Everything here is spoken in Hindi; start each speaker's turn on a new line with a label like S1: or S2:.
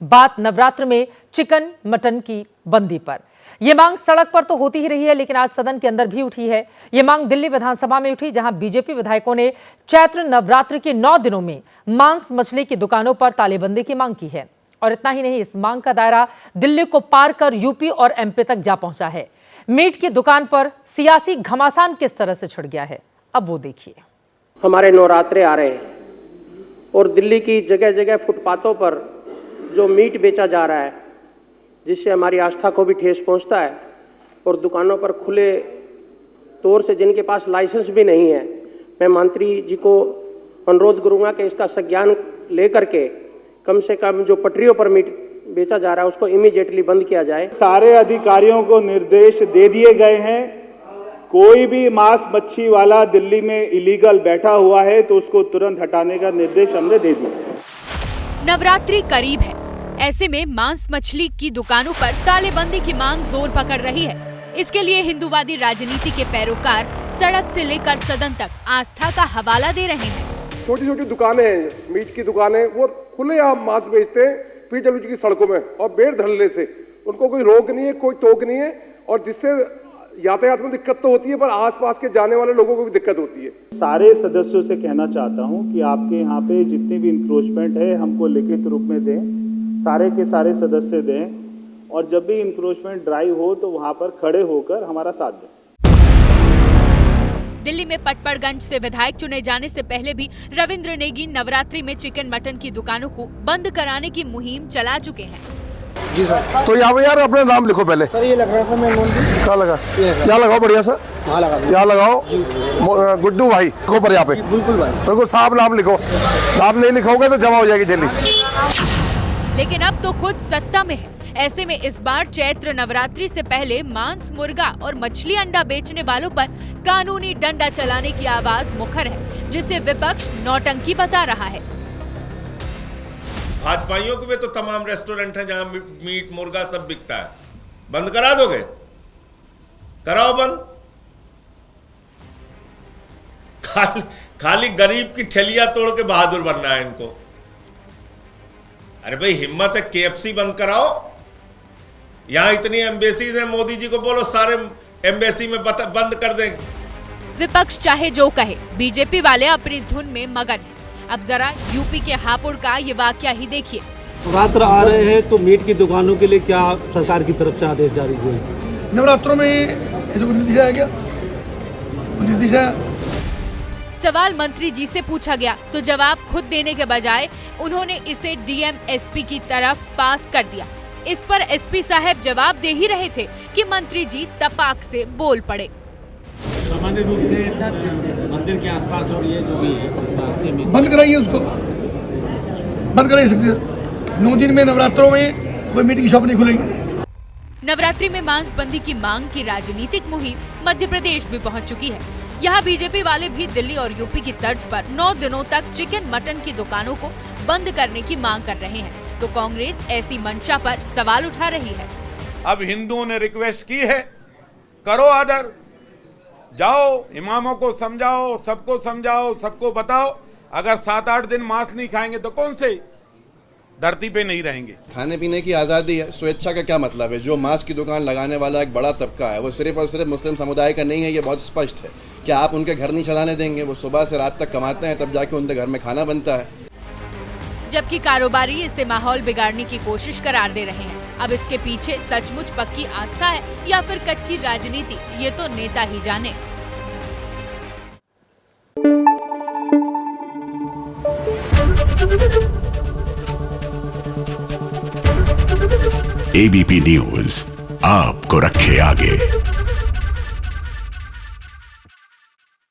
S1: बात नवरात्र में चिकन मटन की बंदी पर। यह मांग सड़क पर तो होती ही रही है, लेकिन आज सदन के अंदर भी उठी है। यह मांग दिल्ली विधानसभा में उठी, जहां बीजेपी विधायकों ने चैत्र नवरात्र के 9 दिनों में मांस मछली की दुकानों पर तालेबंदी की मांग की है। और इतना ही नहीं, इस मांग का दायरा दिल्ली को पार कर यूपी और एमपी तक जा पहुंचा है। मीट की दुकान पर सियासी घमासान किस तरह से छिड़ गया है, अब वो देखिए।
S2: हमारे नवरात्रे आ रहे हैं और दिल्ली की जगह जगह फुटपाथों पर जो मीट बेचा जा रहा है, जिससे हमारी आस्था को भी ठेस पहुंचता है, और दुकानों पर खुले तौर से जिनके पास लाइसेंस भी नहीं है, मैं मंत्री जी को अनुरोध करूंगा कि इसका संज्ञान लेकर के कम से कम जो पटरियों पर मीट बेचा जा रहा है उसको इमीडिएटली बंद किया जाए।
S3: सारे अधिकारियों को निर्देश दे दिए गए हैं, कोई भी मांस मच्छी वाला दिल्ली में इलीगल बैठा हुआ है तो उसको तुरंत हटाने का निर्देश हमने दे दिया।
S4: नवरात्रि करीब है, ऐसे में मांस मछली की दुकानों पर तालेबंदी की मांग जोर पकड़ रही है। इसके लिए हिंदूवादी राजनीति के पैरोकार सड़क से लेकर सदन तक आस्था का हवाला दे रहे हैं।
S5: छोटी छोटी दुकानें हैं, मीट की दुकानें, वो खुलेआम मांस बेचते हैं पीडब्ल्यूडी की सड़कों में, और बेड़ धड़ल्ले से उनको कोई रोक नहीं है, कोई टोक नहीं है, और जिससे यातायात में दिक्कत तो होती है, पर आसपास के जाने वाले लोगों को भी दिक्कत होती है।
S3: सारे सदस्यों से कहना चाहता हूं कि आपके यहाँ पे जितने भी इंक्रोचमेंट है हमको लिखित रूप में दें, सारे के सारे सदस्य दें, और जब भी इंक्रोचमेंट ड्राइव हो तो वहां पर खड़े होकर हमारा साथ दें।
S4: दिल्ली में पटपड़गंज से विधायक चुने जाने से पहले भी रविंद्र नेगी नवरात्रि में चिकन मटन की दुकानों को बंद कराने की मुहिम चला चुके हैं।
S6: जी सर। तो यहाँ पे यार अपना नाम लिखो पहले। सर ये लग रहा था, मैं कहाँ लगा? यहाँ लगाओ बढ़िया सर, यहाँ लगाओ गुड्डू भाई लिखो पर, यहाँ पे बिल्कुल भाई बिल्कुल साफ नाम लिखो। नाम नहीं लिखोगे तो जमा हो जाएगी जल्दी।
S4: लेकिन अब तो खुद सत्ता में है, ऐसे में इस बार चैत्र नवरात्रि से पहले मांस, मुर्गा और मछली अंडा बेचने वालों पर कानूनी डंडा चलाने की आवाज मुखर है, जिसे विपक्ष नौटंकी बता रहा है।
S7: भाजपाइयों के भी तो तमाम रेस्टोरेंट हैं जहां मीट मुर्गा सब बिकता है, बंद करा दोगे? कराओ बंद। खाली गरीब की ठेलिया तोड़ के बहादुर बनना है इनको। अरे भाई हिम्मत है, केएफसी बंद कराओ। यहां इतनी एम्बेसीज हैं, मोदी जी को बोलो सारे एम्बेसी में बंद कर दें।
S4: विपक्ष चाहे जो कहे, बीजेपी वाले अपनी धुन में मगन हैं। अब जरा यूपी के हापुड़ का ये वाकया ही देखिए।
S8: नवरात्र आ रहे हैं तो मीट की दुकानों के लिए क्या सरकार की तरफ से आदेश जारी हुए?
S6: नवरात्रों में निर्देश आया क्या? निर्देश आया?
S4: सवाल मंत्री जी से पूछा गया तो जवाब खुद देने के बजाय उन्होंने इसे डीएम एसपी की तरफ पास कर दिया। इस पर एसपी साहब जवाब दे ही रहे थे कि मंत्री जी तपाक से बोल पड़े।
S8: सामान्य रूप से मंदिर के आसपास और ये जो भी है इस रास्ते में
S6: बंद कराइए, उसको बंद कराइए सकते। 9 दिन में नवरात्रों में कोई मीट की शॉप नहीं खुलेगी।
S4: नवरात्रि में मांस बंदी की मांग की राजनीतिक मुहिम मध्य प्रदेश भी पहुंच चुकी है। यहाँ बीजेपी वाले भी दिल्ली और यूपी की तर्ज पर 9 दिनों तक चिकन मटन की दुकानों को बंद करने की मांग कर रहे हैं, तो कांग्रेस ऐसी मंशा पर सवाल उठा रही है।
S9: अब हिंदुओं ने रिक्वेस्ट की है, करो आदर, जाओ इमामों को समझाओ, सबको बताओ। अगर 7-8 दिन मांस नहीं खाएंगे तो कौन से धरती पे नहीं रहेंगे।
S10: खाने पीने की आज़ादी है, स्वेच्छा का क्या मतलब है? जो मांस की दुकान लगाने वाला एक बड़ा तबका है, वो सिर्फ और सिर्फ मुस्लिम समुदाय का नहीं है, ये बहुत स्पष्ट है। क्या आप उनके घर नहीं चलाने देंगे? वो सुबह से रात तक कमाते हैं, तब जाके उनके घर में खाना बनता है।
S4: जबकि कारोबारी इसे माहौल बिगाड़ने की कोशिश करार दे रहे हैं। अब इसके पीछे सचमुच पक्की आस्था है या फिर कच्ची राजनीति, ये तो नेता ही जाने।
S11: एबीपी न्यूज आपको रखे आगे।